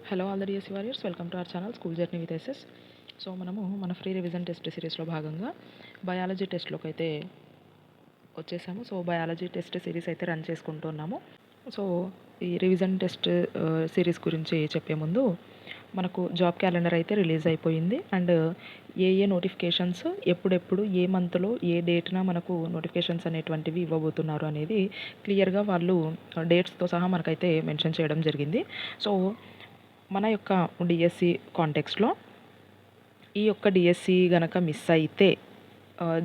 Hello all the DSC warriors, welcome to our channel school journey with SS. So మనము మన free revision test సిరీస్లో భాగంగా biology టెస్ట్లోకి అయితే వచ్చేసాము. సో బయాలజీ టెస్ట్ సిరీస్ అయితే run చేసుకుంటున్నాము. సో ఈ రివిజన్ టెస్ట్ సిరీస్ గురించి చెప్పే ముందు మనకు జాబ్ క్యాలెండర్ అయితే రిలీజ్ అయిపోయింది. అండ్ ఏ నోటిఫికేషన్స్ ఎప్పుడెప్పుడు ఏ మంత్లో ఏ డేట్న మనకు నోటిఫికేషన్స్ అనేటువంటివి ఇవ్వబోతున్నారు అనేది క్లియర్గా వాళ్ళు డేట్స్తో సహా మనకైతే మెన్షన్ చేయడం జరిగింది. సో మన యొక్క డిఎస్సి కాంటెక్స్లో ఈ యొక్క డిఎస్సి గనక మిస్ అయితే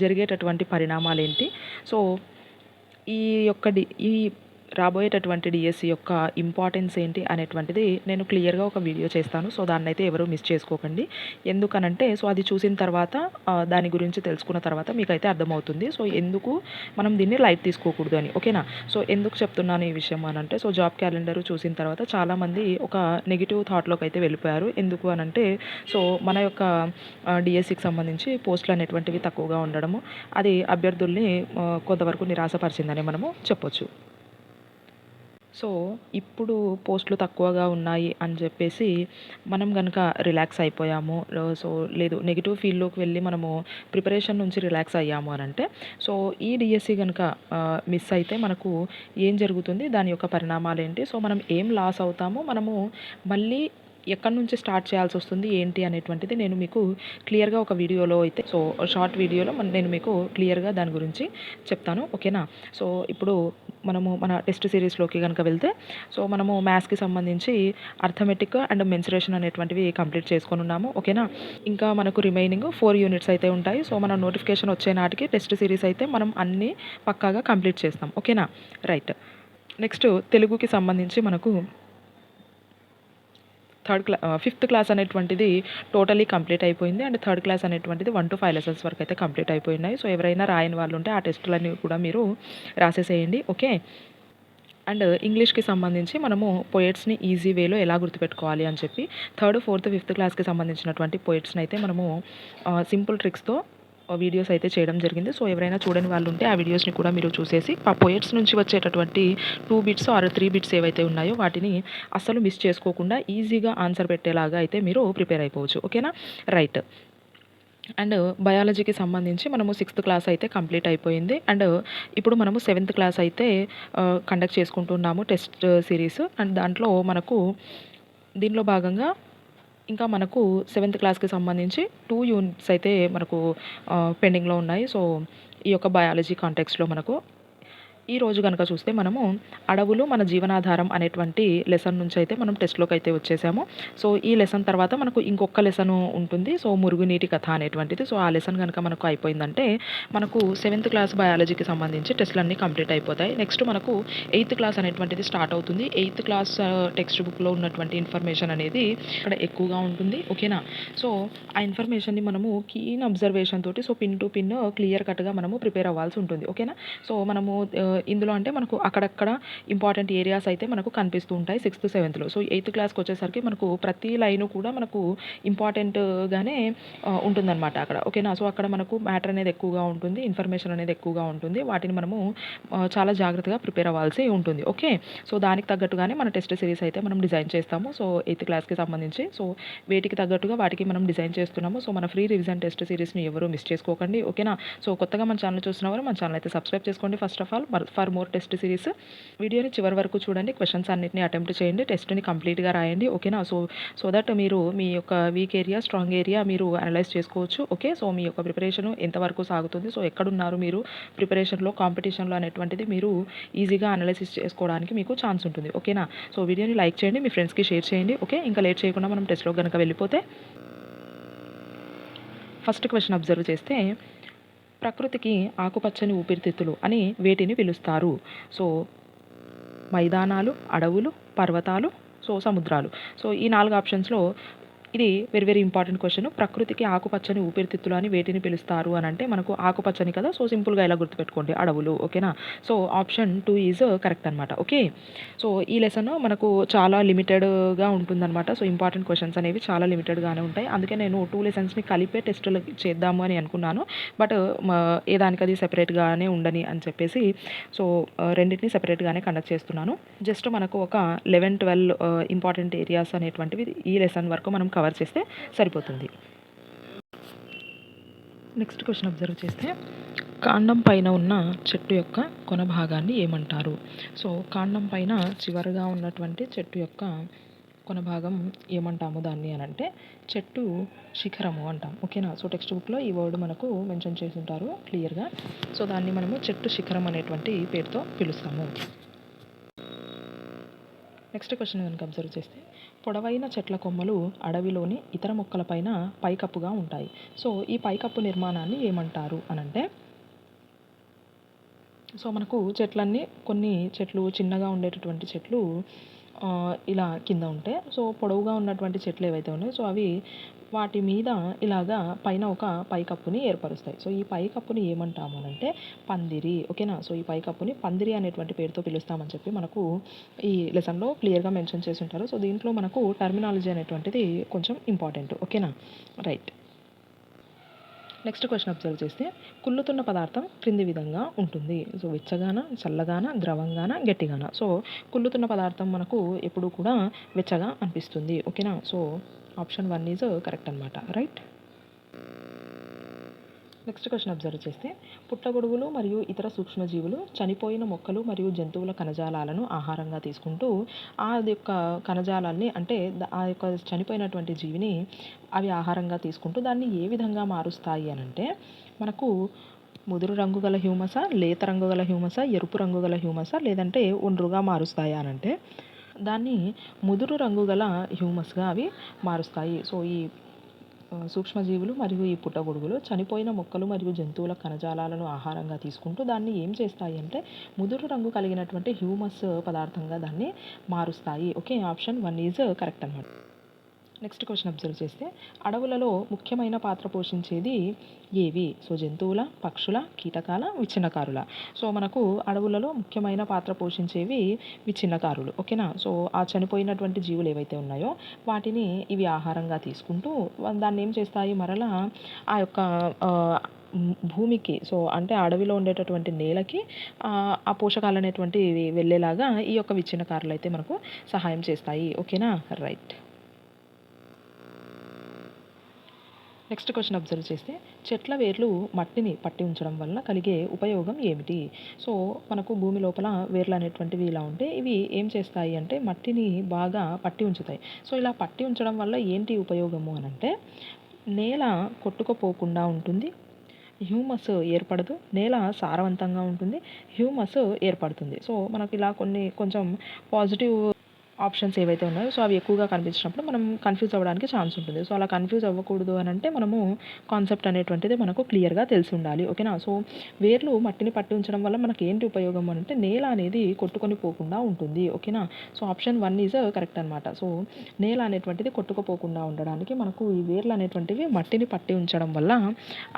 జరిగేటటువంటి పరిణామాలు ఏంటి, సో ఈ యొక్క ఈ రాబోయేటటువంటి డిఎస్సి యొక్క ఇంపార్టెన్స్ ఏంటి అనేటువంటిది నేను క్లియర్గా ఒక వీడియో చేస్తాను. సో దాన్ని అయితే ఎవరు మిస్ చేసుకోకండి. ఎందుకనంటే సో అది చూసిన తర్వాత దాని గురించి తెలుసుకున్న తర్వాత మీకైతే అర్థమవుతుంది. సో ఎందుకు మనం దీన్ని లైట్ తీసుకోకూడదు అని, ఓకేనా. సో ఎందుకు చెప్తున్నాను ఈ విషయం అని అంటే, సో జాబ్ క్యాలెండర్ చూసిన తర్వాత చాలామంది ఒక నెగిటివ్ థాట్లోకి అయితే వెళ్ళిపోయారు. ఎందుకు అనంటే సో మన యొక్క డిఎస్సికి సంబంధించి పోస్టులు అనేటువంటివి తక్కువగా ఉండడము అది అభ్యర్థుల్ని కొంతవరకు నిరాశపరిచిందని మనము చెప్పొచ్చు. సో ఇప్పుడు పోస్టులు తక్కువగా ఉన్నాయి అని చెప్పేసి మనం కనుక రిలాక్స్ అయిపోయాము, సో లేదు నెగిటివ్ ఫీల్డ్లోకి వెళ్ళి మనము ప్రిపరేషన్ నుంచి రిలాక్స్ అయ్యాము అని అంటే, సో ఈ డిఎస్సి కనుక మిస్ అయితే మనకు ఏం జరుగుతుంది, దాని యొక్క పరిణామాలు ఏంటి, సో మనం ఏం లాస్ అవుతాము, మనము మళ్ళీ ఎక్కడి నుంచి స్టార్ట్ చేయాల్సి వస్తుంది ఏంటి అనేటువంటిది నేను మీకు క్లియర్గా ఒక వీడియోలో అయితే, సో షార్ట్ వీడియోలో నేను మీకు క్లియర్గా దాని గురించి చెప్తాను, ఓకేనా. సో ఇప్పుడు మనము మన టెస్ట్ సిరీస్లోకి కనుక వెళ్తే, సో మనము మ్యాథ్స్కి సంబంధించి అర్థమెటిక్ అండ్ మెన్సురేషన్ అనేటువంటివి కంప్లీట్ చేసుకొని ఉన్నాము, ఓకేనా. ఇంకా మనకు రిమైనింగ్ 4 యూనిట్స్ అయితే ఉంటాయి. సో మన నోటిఫికేషన్ వచ్చే నాటికి టెస్ట్ సిరీస్ అయితే మనం అన్నీ పక్కాగా కంప్లీట్ చేస్తాం, ఓకేనా. రైట్. నెక్స్ట్ తెలుగుకి సంబంధించి మనకు ఫిఫ్త్ క్లాస్ అనేటువంటిది టోటలీ కంప్లీట్ అయిపోయింది. అండ్ థర్డ్ క్లాస్ అనేటువంటిది 1 to 5 లెసన్స్ వరకు అయితే కంప్లీట్ అయిపోయినాయి. సో ఎవరైనా రాయని వాళ్ళు ఉంటే ఆ టెస్టులన్నీ కూడా మీరు రాసేసేయండి, ఓకే. అండ్ ఇంగ్లీష్కి సంబంధించి మనము పోయట్స్ని ఈజీ వేలో ఎలా గుర్తుపెట్టుకోవాలి అని చెప్పి థర్డ్, ఫోర్త్, ఫిఫ్త్ క్లాస్కి సంబంధించినటువంటి పోయట్స్ని అయితే మనము సింపుల్ ట్రిక్స్తో వీడియోస్ అయితే చేయడం జరిగింది. సో ఎవరైనా చూడని వాళ్ళు ఉంటే ఆ వీడియోస్ని కూడా మీరు చూసేసి ఆ పోయట్స్ నుంచి వచ్చేటటువంటి 2 బిట్స్ ఆర్ 3 బిట్స్ ఏవైతే ఉన్నాయో వాటిని అస్సలు మిస్ చేసుకోకుండా ఈజీగా ఆన్సర్ పెట్టేలాగా అయితే మీరు ప్రిపేర్ అయిపోవచ్చు, ఓకేనా. రైట్. అండ్ బయాలజీకి సంబంధించి మనము 6th క్లాస్ అయితే కంప్లీట్ అయిపోయింది. అండ్ ఇప్పుడు మనము 7th క్లాస్ అయితే కండక్ట్ చేసుకుంటున్నాము టెస్ట్ సిరీస్. అండ్ దాంట్లో మనకు దీనిలో భాగంగా ఇంకా మనకు 7th క్లాస్కి సంబంధించి 2 యూనిట్స్ అయితే మనకు పెండింగ్లో ఉన్నాయి. సో ఈ యొక్క బయాలజీ కాంటెక్స్లో మనకు ఈ రోజు కనుక చూస్తే మనము అడవులు మన జీవనాధారం అనేటువంటి లెసన్ నుంచి అయితే మనం టెస్ట్లోకి అయితే వచ్చేసాము. సో ఈ లెసన్ తర్వాత మనకు ఇంకొక లెసన్ ఉంటుంది, సో మురుగునీటి కథ అనేటువంటిది. సో ఆ లెసన్ కనుక మనకు అయిపోయిందంటే మనకు 7th క్లాస్ బయాలజీకి సంబంధించి టెస్టులు అన్నీ కంప్లీట్ అయిపోతాయి. నెక్స్ట్ మనకు 8th క్లాస్ అనేటువంటిది స్టార్ట్ అవుతుంది. 8th క్లాస్ టెక్స్ట్ బుక్లో ఉన్నటువంటి ఇన్ఫర్మేషన్ అనేది ఇక్కడ ఎక్కువగా ఉంటుంది, ఓకేనా. సో ఆ ఇన్ఫర్మేషన్ని మనము కీన్ అబ్జర్వేషన్ తోటి so pin to pin clear కట్గా మనము ప్రిపేర్ అవ్వాల్సి ఉంటుంది, ఓకేనా. సో మనము ఇందులో అంటే మనకు అక్కడక్కడ ఇంపార్టెంట్ ఏరియాస్ అయితే మనకు కనిపిస్తూ ఉంటాయి 6th, 7thలో. సో 8th క్లాస్కి వచ్చేసరికి మనకు ప్రతి లైను కూడా మనకు ఇంపార్టెంట్గానే ఉంటుందన్నమాట అక్కడ, ఓకేనా. సో అక్కడ మనకు మ్యాటర్ అనేది ఎక్కువగా ఉంటుంది, ఇన్ఫర్మేషన్ అనేది ఎక్కువగా ఉంటుంది. వాటిని మనము చాలా జాగ్రత్తగా ప్రిపేర్ అవ్వాల్సి ఉంటుంది, ఓకే. సో దానికి తగ్గట్టుగానే మన టెస్ట్ సిరీస్ అయితే మనం డిజైన్ చేస్తాము. సో 8th క్లాస్కి సంబంధించి సో వేటికి తగ్గట్టుగా వాటికి మనం డిజైన్ చేస్తున్నాము. సో మన ఫ్రీ రివిజన్ టెస్ట్ సిరీస్ని ఎవరు మిస్ చేసుకోకండి, ఓకేనా. సో కొత్తగా మన ఛానల్ చూస్తున్న వారు మన ఛానల్ అయితే సబ్స్క్రైబ్ చేసుకోండి first of all for more test series. వీడియోని చివరి వరకు చూడండి, క్వశ్చన్స్ అన్నిటిని అటెంప్ట్ చేయండి, టెస్ట్ని కంప్లీట్గా రాయండి, ఓకేనా. సో దట్ మీరు మీ యొక్క వీక్ ఏరియా, స్ట్రాంగ్ ఏరియా మీరు అనలైజ్ చేసుకోవచ్చు, ఓకే. సో మీ యొక్క ప్రిపరేషన్ ఎంతవరకు సాగుతుంది, సో ఎక్కడున్నారు మీరు ప్రిపరేషన్లో, కాంపిటీషన్లో అనేటువంటిది మీరు ఈజీగా అనలైసిస్ చేసుకోవడానికి మీకు ఛాన్స్ ఉంటుంది, ఓకేనా. సో వీడియోని లైక్ చేయండి, మీ ఫ్రెండ్స్కి షేర్ చేయండి, ఓకే. ఇంకా లేట్ చేయకుండా మనం టెస్ట్లో కనుక వెళ్ళిపోతే ఫస్ట్ క్వశ్చన్ అబ్జర్వ్ చేస్తే, ప్రకృతికి ఆకుపచ్చని ఊపిరితిత్తులు అని వేటిని పిలుస్తారు. సో మైదానాలు, అడవులు, పర్వతాలు, సో సముద్రాలు. సో ఈ 4 ఆప్షన్స్లో ఇది వెరీ వెరీ ఇంపార్టెంట్ క్వశ్చన్. ప్రకృతికి ఆకుపచ్చని ఊపిరితిత్తులు అని వేటిని పిలుస్తారు అని అంటే మనకు ఆకుపచ్చని కదా, సో సింపుల్గా ఇలా గుర్తుపెట్టుకోండి, అడవులు. ఓకేనా. సో ఆప్షన్ 2 ఈజ్ కరెక్ట్ అనమాట. ఓకే. సో ఈ లెసన్ మనకు చాలా లిమిటెడ్గా ఉంటుందన్నమాట. సో ఇంపార్టెంట్ క్వశ్చన్స్ అనేవి చాలా లిమిటెడ్గానే ఉంటాయి. అందుకే నేను 2 లెసన్స్ని కలిపే టెస్టులు చేద్దాము అని అనుకున్నాను. బట్ ఏ దానికది సెపరేట్గానే ఉండని అని చెప్పేసి సో రెండింటిని సెపరేట్గానే కండక్ట్ చేస్తున్నాను. జస్ట్ మనకు ఒక 11-12 ఇంపార్టెంట్ ఏరియాస్ అనేటువంటివి ఈ లెసన్ వరకు మనం కవర్ చేస్తే సరిపోతుంది. నెక్స్ట్ క్వశ్చన్ అబ్జర్వ్ చేస్తే కాండం పైన ఉన్న చెట్టు యొక్క కొన భాగాన్ని ఏమంటారు? సో కాండం పైన చివరగా ఉన్నటువంటి చెట్టు యొక్క కొన భాగం ఏమంటాము దాన్ని అని అంటే చెట్టు శిఖరము అంటాం. ఓకేనా. సో టెక్స్ట్ బుక్లో ఈ వర్డ్ మనకు మెన్షన్ చేసి ఉంటారు క్లియర్గా. సో దాన్ని మనము చెట్టు శిఖరం అనేటువంటి పేరుతో పిలుస్తాము. నెక్స్ట్ క్వశ్చన్ కనుక అబ్జర్వ్ చేస్తే పొడవైన చెట్ల కొమ్మలు అడవిలోని ఇతర మొక్కలపైన పైకప్పుగా ఉంటాయి. సో ఈ పైకప్పు నిర్మాణాన్ని ఏమంటారు అనంటే సో మనకు చెట్లన్నీ కొన్ని చెట్లు చిన్నగా ఉండేటటువంటి చెట్లు ఇలా కింద ఉంటాయి. సో పొడవుగా ఉన్నటువంటి చెట్లు ఏవైతే ఉన్నాయో సో అవి వాటి మీద ఇలాగా పైన ఒక పైకప్పుని ఏర్పరుస్తాయి. సో ఈ పైకప్పుని ఏమంటాము అంటే పందిరి. ఓకేనా. సో ఈ పైకప్పుని పందిరి అనేటువంటి పేరుతో పిలుస్తామని చెప్పి మనకు ఈ లెసన్లో క్లియర్గా మెన్షన్ చేసి ఉంటారు. సో దీంట్లో మనకు టర్మినాలజీ అనేటువంటిది కొంచెం ఇంపార్టెంట్. ఓకేనా. రైట్. నెక్స్ట్ క్వశ్చన్ అబ్జర్వ్ చేస్తే కుళ్ళుతున్న పదార్థం క్రింది విధంగా ఉంటుంది. సో వెచ్చగాన, చల్లగాన, ద్రవంగాన, గట్టిగాన. సో కుళ్ళుతున్న పదార్థం మనకు ఎప్పుడు కూడా వెచ్చగా అనిపిస్తుంది. ఓకేనా. సో ఆప్షన్ 1 ఈజ్ కరెక్ట్ అనమాట. రైట్. నెక్స్ట్ క్వశ్చన్ అబ్జర్వ్ చేస్తే పుట్టగొడుగులు మరియు ఇతర సూక్ష్మజీవులు చనిపోయిన మొక్కలు మరియు జంతువుల కణజాలాలను ఆహారంగా తీసుకుంటూ ఆ యొక్క కణజాలాన్ని అంటే ఆ యొక్క చనిపోయినటువంటి జీవిని అవి ఆహారంగా తీసుకుంటూ దాన్ని ఏ విధంగా మారుస్తాయి అని అంటే మనకు ముదురు రంగు గల హ్యూమసా, లేత రంగు గల హ్యూమసా, ఎరుపు రంగు గల హ్యూమసా, లేదంటే ఒండ్రుగా మారుస్తాయా అని అంటే దాన్ని ముదురు రంగు గల హ్యూమస్గా అవి మారుస్తాయి. సో ఈ సూక్ష్మజీవులు మరియు ఈ పుట్టగొడుగులు చనిపోయిన మొక్కలు మరియు జంతువుల కణజాలాలను ఆహారంగా తీసుకుంటూ దాన్ని ఏం చేస్తాయి అంటే ముదురు రంగు కలిగినటువంటి హ్యూమస్ పదార్థంగా దాన్ని మారుస్తాయి. ఓకే. ఆప్షన్ 1 ఈజ్ కరెక్ట్ అనమాట. నెక్స్ట్ క్వశ్చన్ అబ్జర్వ్ చేస్తే అడవులలో ముఖ్యమైన పాత్ర పోషించేది ఏవి? సో జంతువుల, పక్షుల, కీటకాల, విచ్ఛిన్నకారుల. సో మనకు అడవులలో ముఖ్యమైన పాత్ర పోషించేవి విచ్ఛిన్నకారులు. ఓకేనా. సో ఆ చనిపోయినటువంటి జీవులు ఏవైతే ఉన్నాయో వాటిని ఇవి ఆహారంగా తీసుకుంటూ దాన్ని ఏం చేస్తాయి మరలా ఆ యొక్క భూమికి సో అంటే అడవిలో ఉండేటటువంటి నేలకి ఆ పోషకాలు అనేటువంటివి వెళ్ళేలాగా ఈ యొక్క విచ్ఛిన్నకారులు అయితే మనకు సహాయం చేస్తాయి. ఓకేనా. రైట్. నెక్స్ట్ క్వశ్చన్ అబ్జర్వ్ చేస్తే చెట్ల వేర్లు మట్టిని పట్టి ఉంచడం వల్ల కలిగే ఉపయోగం ఏమిటి? సో మనకు భూమి లోపల వేర్లు అనేటువంటివి ఇలా ఉంటే ఇవి ఏం చేస్తాయి అంటే మట్టిని బాగా పట్టి ఉంచుతాయి. సో ఇలా పట్టి ఉంచడం వల్ల ఏంటి ఉపయోగము అని అంటే నేల కొట్టుకుపోకుండా ఉంటుంది, హ్యూమస్ ఏర్పడదు, నేల సారవంతంగా ఉంటుంది, హ్యూమస్ ఏర్పడుతుంది. సో మనకు ఇలా కొంచెం పాజిటివ్ ఆప్షన్స్ ఏవైతే ఉన్నాయో సో అవి ఎక్కువగా కనిపించినప్పుడు మనం కన్ఫ్యూజ్ అవ్వడానికి ఛాన్స్ ఉంటుంది. సో అలా కన్ఫ్యూజ్ అవ్వకూడదు అని అంటే మనము కాన్సెప్ట్ అనేటువంటిది మనకు క్లియర్గా తెలిసి ఉండాలి. ఓకేనా. సో వేర్లు మట్టిని పట్టి ఉంచడం వల్ల మనకి ఏంటి ఉపయోగం అంటే నేల అనేది కొట్టుకొని పోకుండా ఉంటుంది. ఓకేనా. సో ఆప్షన్ 1 ఈజ్ కరెక్ట్ అనమాట. సో నేల అనేటువంటిది కొట్టుకుపోకుండా ఉండడానికి మనకు ఈ వేర్లు అనేటువంటివి మట్టిని పట్టి ఉంచడం వల్ల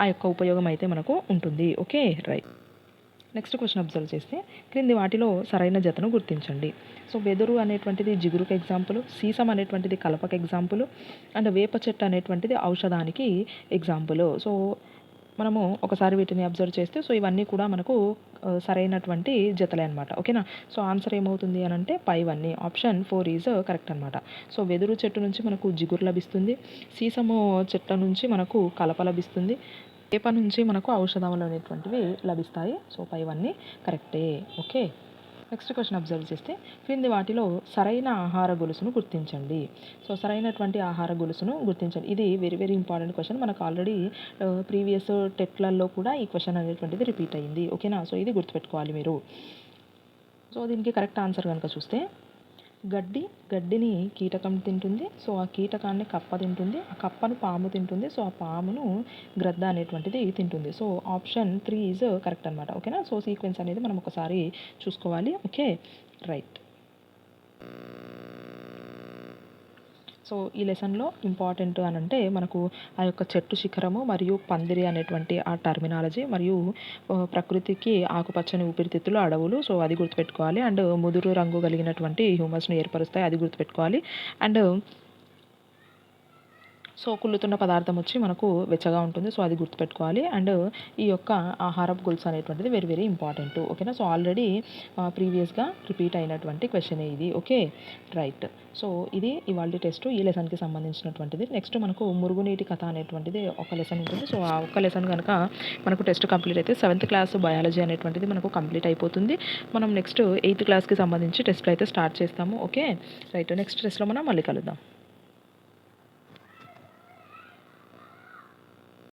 ఆ యొక్క ఉపయోగం అయితే మనకు ఉంటుంది. Okay. Right. Next question observe చేస్తే క్రింది వాటిలో సరైన జతను గుర్తించండి. సో వెదురు అనేటువంటిది జిగురుకు ఎగ్జాంపుల్, సీసం అనేటువంటిది కలపకు ఎగ్జాంపుల్, అండ్ వేప చెట్టు అనేటువంటిది ఔషధానికి ఎగ్జాంపుల్. సో మనము ఒకసారి వీటిని అబ్జర్వ్ చేస్తే సో ఇవన్నీ కూడా మనకు సరైనటువంటి జతలే అనమాట. ఓకేనా. సో ఆన్సర్ ఏమవుతుంది అని అంటే పైవన్నీ ఆప్షన్ 4 ఈజ్ కరెక్ట్ అనమాట. సో వెదురు చెట్టు నుంచి మనకు జిగురు లభిస్తుంది, సీసము చెట్ల నుంచి మనకు కలప లభిస్తుంది, వేప నుంచి మనకు ఔషధములు అనేటువంటివి లభిస్తాయి. సో పైవన్నీ కరెక్టే. ఓకే. నెక్స్ట్ క్వశ్చన్ అబ్జర్వ్ చేస్తే క్రింది వాటిలో సరైన ఆహార గొలుసును గుర్తించండి. సో సరైనటువంటి ఆహార గొలుసును గుర్తించండి. ఇది వెరీ వెరీ ఇంపార్టెంట్ క్వశ్చన్. మనకు ఆల్రెడీ ప్రీవియస్ టెట్లలో కూడా ఈ క్వశ్చన్ అనేటువంటిది రిపీట్ అయ్యింది. ఓకేనా. సో ఇది గుర్తుపెట్టుకోవాలి మీరు. సో దీనికి కరెక్ట్ ఆన్సర్ కనుక చూస్తే గడ్డిని కీటకం తింటుంది. సో ఆ కీటకాన్ని కప్ప తింటుంది, ఆ కప్పను పాము తింటుంది, సో ఆ పామును గ్రద్ద అనేటువంటిది తింటుంది. సో ఆప్షన్ 3 ఈజ్ కరెక్ట్ అనమాట. ఓకేనా. సో సీక్వెన్స్ అనేది మనం ఒకసారి చూసుకోవాలి. ఓకే. రైట్. సో ఈ లెసన్లో ఇంపార్టెంట్ అని అంటే మనకు ఆ యొక్క చెట్టు శిఖరము మరియు పందిరి అనేటువంటి ఆ టర్మినాలజీ మరియు ప్రకృతికి ఆకుపచ్చని ఊపిరితిత్తులు అడవులు, సో అది గుర్తుపెట్టుకోవాలి. అండ్ ముదురు రంగు కలిగినటువంటి హ్యూమస్ను ఏర్పరుస్తాయి, అది గుర్తుపెట్టుకోవాలి. అండ్ సో కుళ్ళుతున్న పదార్థం వచ్చి మనకు వెచ్చగా ఉంటుంది, సో అది గుర్తుపెట్టుకోవాలి. అండ్ ఈ యొక్క ఆహారపు గొలుసు అనేటువంటిది వెరీ వెరీ ఇంపార్టెంట్. ఓకేనా, సో ఆల్రెడీ ప్రీవియస్గా రిపీట్ అయినటువంటి క్వశ్చన్ ఇది. Okay, right. సో ఇది ఇవాళ టెస్ట్ ఈ లెసన్కి సంబంధించినటువంటిది. నెక్స్ట్ మనకు మురుగునీటి కథ అనేటువంటిది ఒక లెసన్ ఉంటుంది. సో ఆ ఒక్క లెసన్ కనుక మనకు టెస్ట్ కంప్లీట్ అయితే 7th క్లాస్ బయాలజీ అనేటువంటిది మనకు కంప్లీట్ అయిపోతుంది. మనం నెక్స్ట్ 8th క్లాస్కి సంబంధించి టెస్ట్లు అయితే స్టార్ట్ చేస్తాము. Okay, right. నెక్స్ట్ టెస్ట్లో మనం మళ్ళీ కలుద్దాం.